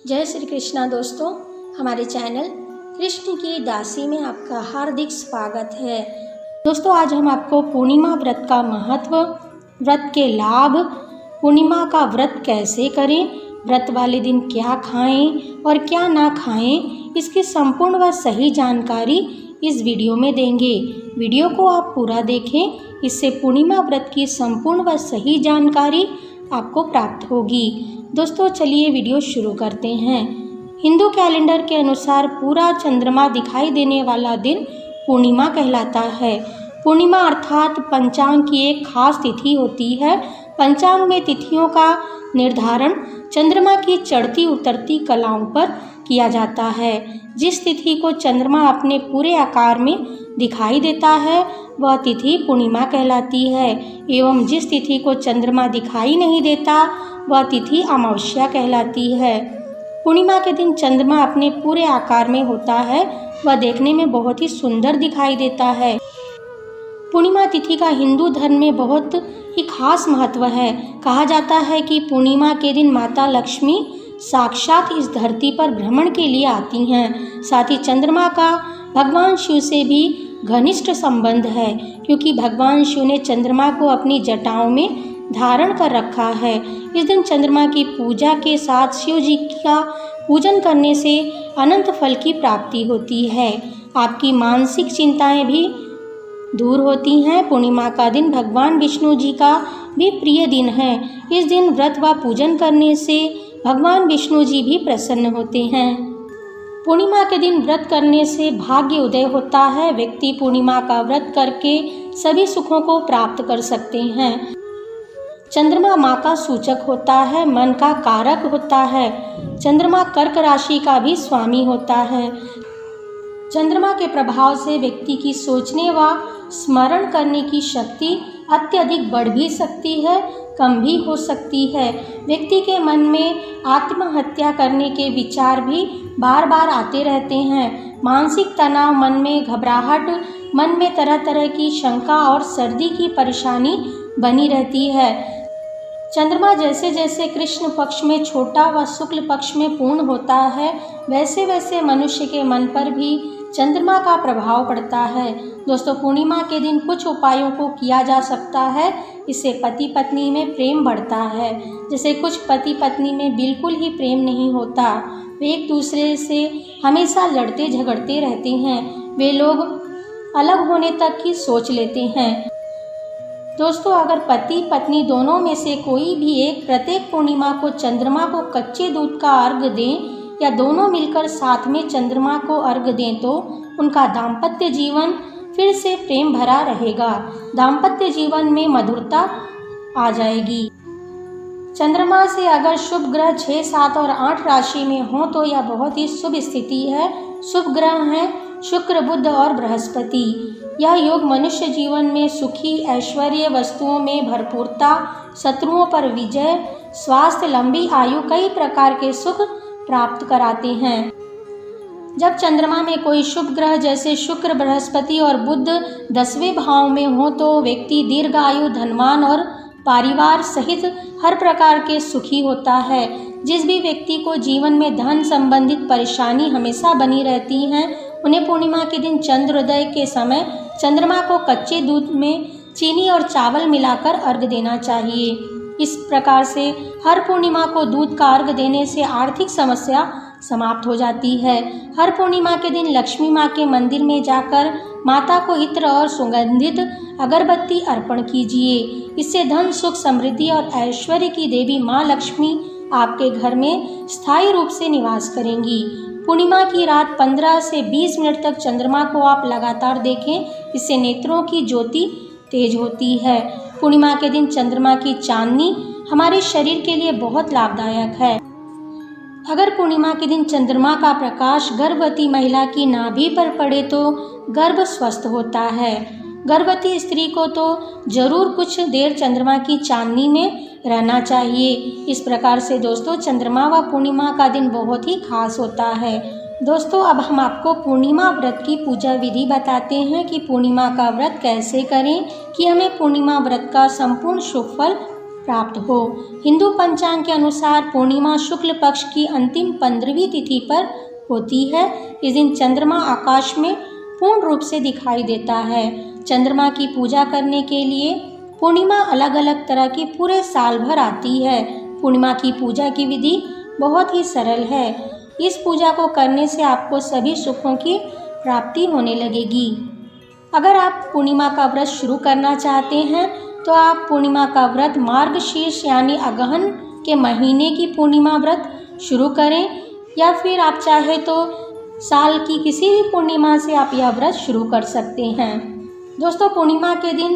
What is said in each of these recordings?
जय श्री कृष्णा दोस्तों, हमारे चैनल कृष्ण की दासी में आपका हार्दिक स्वागत है। दोस्तों, आज हम आपको पूर्णिमा व्रत का महत्व, व्रत के लाभ, पूर्णिमा का व्रत कैसे करें, व्रत वाले दिन क्या खाएं और क्या ना खाएं, इसकी संपूर्ण व सही जानकारी इस वीडियो में देंगे। वीडियो को आप पूरा देखें, इससे पूर्णिमा व्रत की संपूर्ण व सही जानकारी आपको प्राप्त होगी। दोस्तों, चलिए वीडियो शुरू करते हैं। हिंदू कैलेंडर के अनुसार पूरा चंद्रमा दिखाई देने वाला दिन पूर्णिमा कहलाता है। पूर्णिमा अर्थात पंचांग की एक खास तिथि होती है। पंचांग में तिथियों का निर्धारण चंद्रमा की चढ़ती उतरती कलाओं पर किया जाता है। जिस तिथि को चंद्रमा अपने पूरे आकार में दिखाई देता है वह तिथि पूर्णिमा कहलाती है, एवं जिस तिथि को चंद्रमा दिखाई नहीं देता वह तिथि अमावस्या कहलाती है। पूर्णिमा के दिन चंद्रमा अपने पूरे आकार में होता है, वह देखने में बहुत ही सुंदर दिखाई देता है। पूर्णिमा तिथि का हिंदू धर्म में बहुत ही खास महत्व है। कहा जाता है कि पूर्णिमा के दिन माता लक्ष्मी साक्षात इस धरती पर भ्रमण के लिए आती हैं। साथ ही चंद्रमा का भगवान शिव से भी घनिष्ठ संबंध है, क्योंकि भगवान शिव ने चंद्रमा को अपनी जटाओं में धारण कर रखा है। इस दिन चंद्रमा की पूजा के साथ शिव जी का पूजन करने से अनंत फल की प्राप्ति होती है। आपकी मानसिक चिंताएं भी दूर होती हैं। पूर्णिमा का दिन भगवान विष्णु जी का भी प्रिय दिन है। इस दिन व्रत व पूजन करने से भगवान विष्णु जी भी प्रसन्न होते हैं। पूर्णिमा के दिन व्रत करने से भाग्य उदय होता है। व्यक्ति पूर्णिमा का व्रत करके सभी सुखों को प्राप्त कर सकते हैं। चंद्रमा माँ का सूचक होता है, मन का कारक होता है। चंद्रमा कर्क राशि का भी स्वामी होता है। चंद्रमा के प्रभाव से व्यक्ति की सोचने व स्मरण करने की शक्ति अत्यधिक बढ़ भी सकती है, कम भी हो सकती है। व्यक्ति के मन में आत्महत्या करने के विचार भी बार बार आते रहते हैं। मानसिक तनाव, मन में घबराहट, मन में तरह तरह की शंका और सर्दी की परेशानी बनी रहती है। चंद्रमा जैसे जैसे कृष्ण पक्ष में छोटा व शुक्ल पक्ष में पूर्ण होता है, वैसे वैसे मनुष्य के मन पर भी चंद्रमा का प्रभाव पड़ता है। दोस्तों, पूर्णिमा के दिन कुछ उपायों को किया जा सकता है, इससे पति पत्नी में प्रेम बढ़ता है। जैसे कुछ पति पत्नी में बिल्कुल ही प्रेम नहीं होता, वे एक दूसरे से हमेशा लड़ते झगड़ते रहते हैं, वे लोग अलग होने तक की सोच लेते हैं। दोस्तों, अगर पति पत्नी दोनों में से कोई भी एक प्रत्येक पूर्णिमा को चंद्रमा को कच्चे दूध का अर्घ दें या दोनों मिलकर साथ में चंद्रमा को अर्घ दें तो उनका दाम्पत्य जीवन फिर से प्रेम भरा रहेगा। दाम्पत्य जीवन में मधुरता आ जाएगी। चंद्रमा से अगर शुभ ग्रह 6, 7 और 8 राशि में हो तो यह बहुत ही शुभ स्थिति है। शुभ ग्रह हैं शुक्र, बुध और बृहस्पति। यह योग मनुष्य जीवन में सुखी, ऐश्वर्य, वस्तुओं में भरपूरता, शत्रुओं पर विजय, स्वास्थ्य, लंबी आयु, कई प्रकार के सुख प्राप्त कराते हैं। जब चंद्रमा में कोई शुभ ग्रह जैसे शुक्र, बृहस्पति और बुध 10वें भाव में हो तो व्यक्ति दीर्घायु, धनवान और परिवार सहित हर प्रकार के सुखी होता है। जिस भी व्यक्ति को जीवन में धन संबंधित परेशानी हमेशा बनी रहती है, उन्हें पूर्णिमा के दिन चंद्रोदय के समय चंद्रमा को कच्चे दूध में चीनी और चावल मिलाकर अर्घ देना चाहिए। इस प्रकार से हर पूर्णिमा को दूध का अर्घ देने से आर्थिक समस्या समाप्त हो जाती है। हर पूर्णिमा के दिन लक्ष्मी माँ के मंदिर में जाकर माता को इत्र और सुगंधित अगरबत्ती अर्पण कीजिए। इससे धन, सुख, समृद्धि और ऐश्वर्य की देवी माँ लक्ष्मी आपके घर में स्थायी रूप से निवास करेंगी। पूर्णिमा की रात 15 से 20 मिनट तक चंद्रमा को आप लगातार देखें, इससे नेत्रों की ज्योति तेज होती है। पूर्णिमा के दिन चंद्रमा की चांदनी हमारे शरीर के लिए बहुत लाभदायक है। अगर पूर्णिमा के दिन चंद्रमा का प्रकाश गर्भवती महिला की नाभि पर पड़े तो गर्भ स्वस्थ होता है। गर्भवती स्त्री को तो जरूर कुछ देर चंद्रमा की चांदनी में रहना चाहिए। इस प्रकार से दोस्तों, चंद्रमा व पूर्णिमा का दिन बहुत ही खास होता है। दोस्तों, अब हम आपको पूर्णिमा व्रत की पूजा विधि बताते हैं कि पूर्णिमा का व्रत कैसे करें कि हमें पूर्णिमा व्रत का संपूर्ण शुभ फल प्राप्त हो। हिंदू पंचांग के अनुसार पूर्णिमा शुक्ल पक्ष की अंतिम 15वीं तिथि पर होती है। इस दिन चंद्रमा आकाश में पूर्ण रूप से दिखाई देता है। चंद्रमा की पूजा करने के लिए पूर्णिमा अलग अलग तरह की पूरे साल भर आती है। पूर्णिमा की पूजा की विधि बहुत ही सरल है। इस पूजा को करने से आपको सभी सुखों की प्राप्ति होने लगेगी। अगर आप पूर्णिमा का व्रत शुरू करना चाहते हैं तो आप पूर्णिमा का व्रत मार्गशीर्ष यानी अगहन के महीने की पूर्णिमा व्रत शुरू करें, या फिर आप चाहे तो साल की किसी भी पूर्णिमा से आप यह व्रत शुरू कर सकते हैं। दोस्तों, पूर्णिमा के दिन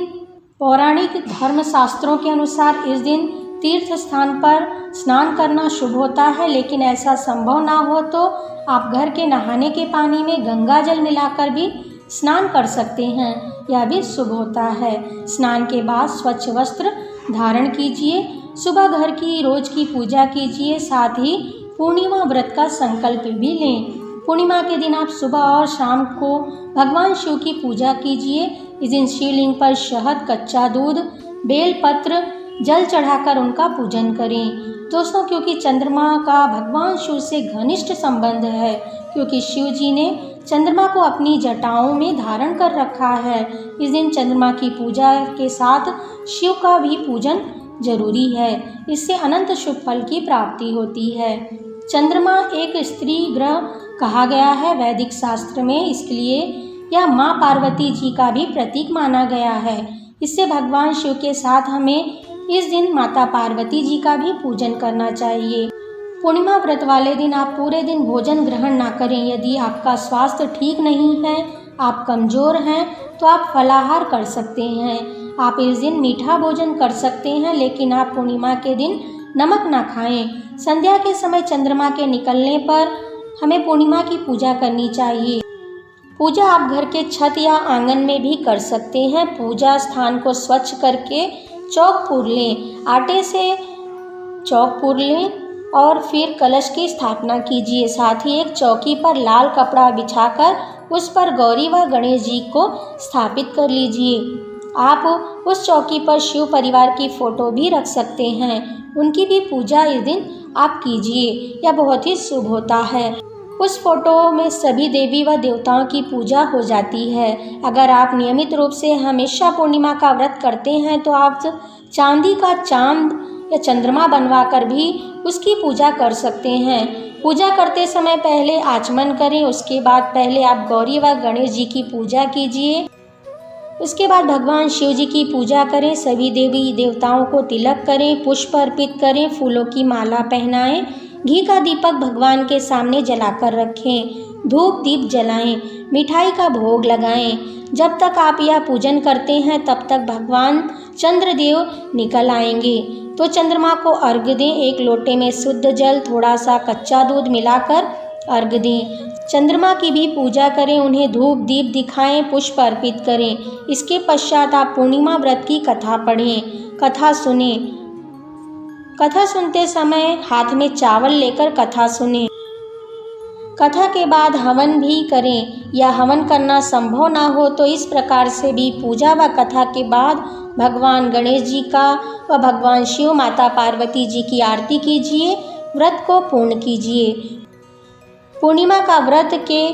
पौराणिक धर्म शास्त्रों के अनुसार इस दिन तीर्थ स्थान पर स्नान करना शुभ होता है, लेकिन ऐसा संभव ना हो तो आप घर के नहाने के पानी में गंगा जल मिलाकर भी स्नान कर सकते हैं। यह भी शुभ होता है। स्नान के बाद स्वच्छ वस्त्र धारण कीजिए। सुबह घर की रोज की पूजा कीजिए, साथ ही पूर्णिमा व्रत का संकल्प भी लें। पूर्णिमा के दिन आप सुबह और शाम को भगवान शिव की पूजा कीजिए। इस दिन शिवलिंग पर शहद, कच्चा दूध, बेलपत्र, जल चढ़ाकर उनका पूजन करें। दोस्तों, क्योंकि चंद्रमा का भगवान शिव से घनिष्ठ संबंध है, क्योंकि शिव जी ने चंद्रमा को अपनी जटाओं में धारण कर रखा है, इस दिन चंद्रमा की पूजा के साथ शिव का भी पूजन जरूरी है। इससे अनंत शुभ फल की प्राप्ति होती है। चंद्रमा एक स्त्री ग्रह कहा गया है वैदिक शास्त्र में, इसलिए यह माँ पार्वती जी का भी प्रतीक माना गया है। इससे भगवान शिव के साथ हमें इस दिन माता पार्वती जी का भी पूजन करना चाहिए। पूर्णिमा व्रत वाले दिन आप पूरे दिन भोजन ग्रहण ना करें। यदि आपका स्वास्थ्य ठीक नहीं है, आप कमज़ोर हैं, तो आप फलाहार कर सकते हैं। आप इस दिन मीठा भोजन कर सकते हैं, लेकिन आप पूर्णिमा के दिन नमक ना खाएं। संध्या के समय चंद्रमा के निकलने पर हमें पूर्णिमा की पूजा करनी चाहिए। पूजा आप घर के छत या आंगन में भी कर सकते हैं। पूजा स्थान को स्वच्छ करके चौक पूर लें। आटे से चौक पूर लें और फिर कलश की स्थापना कीजिए। साथ ही एक चौकी पर लाल कपड़ा बिछाकर उस पर गौरी व गणेश जी को स्थापित कर लीजिए। आप उस चौकी पर शिव परिवार की फ़ोटो भी रख सकते हैं। उनकी भी पूजा इस दिन आप कीजिए। यह बहुत ही शुभ होता है। उस फोटो में सभी देवी व देवताओं की पूजा हो जाती है। अगर आप नियमित रूप से हमेशा पूर्णिमा का व्रत करते हैं तो आप चांदी का चांद या चंद्रमा बनवा कर भी उसकी पूजा कर सकते हैं। पूजा करते समय पहले आचमन करें, उसके बाद पहले आप गौरी व गणेश जी की पूजा कीजिए। उसके बाद भगवान शिव जी की पूजा करें। सभी देवी देवताओं को तिलक करें, पुष्प अर्पित करें, फूलों की माला पहनाएं, घी का दीपक भगवान के सामने जलाकर रखें, धूप दीप जलाएं, मिठाई का भोग लगाएं। जब तक आप यह पूजन करते हैं तब तक भगवान चंद्रदेव निकल आएंगे। तो चंद्रमा को अर्घ्य दें। एक लोटे में शुद्ध जल, थोड़ा सा कच्चा दूध मिलाकर अर्घ्य दें। चंद्रमा की भी पूजा करें, उन्हें धूप दीप दिखाएं, पुष्प अर्पित करें। इसके पश्चात आप पूर्णिमा व्रत की कथा पढ़ें, कथा सुने। कथा सुनते समय हाथ में चावल लेकर कथा सुने। कथा के बाद हवन भी करें, या हवन करना संभव ना हो तो इस प्रकार से भी पूजा व कथा के बाद भगवान गणेश जी का व भगवान शिव माता पार्वती जी की आरती कीजिए। व्रत को पूर्ण कीजिए। पूर्णिमा का व्रत के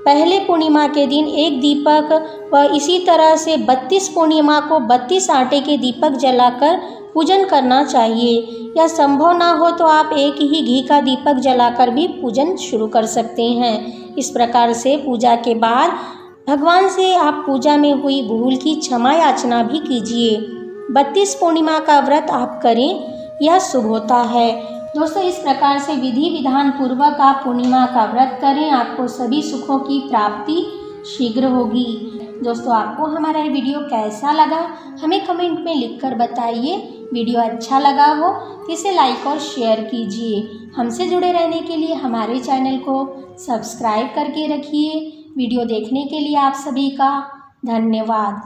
पहले पूर्णिमा के दिन एक दीपक व इसी तरह से 32 पूर्णिमा को 32 आटे के दीपक जलाकर पूजन करना चाहिए। या संभव ना हो तो आप एक ही घी का दीपक जलाकर भी पूजन शुरू कर सकते हैं। इस प्रकार से पूजा के बाद भगवान से आप पूजा में हुई भूल की क्षमा याचना भी कीजिए। 32 पूर्णिमा का व्रत आप करें, यह शुभ होता है। दोस्तों, इस प्रकार से विधि विधान पूर्वक आप पूर्णिमा का व्रत करें, आपको सभी सुखों की प्राप्ति शीघ्र होगी। दोस्तों, आपको हमारा ये वीडियो कैसा लगा हमें कमेंट में लिखकर बताइए। वीडियो अच्छा लगा हो तो इसे लाइक और शेयर कीजिए। हमसे जुड़े रहने के लिए हमारे चैनल को सब्सक्राइब करके रखिए। वीडियो देखने के लिए आप सभी का धन्यवाद।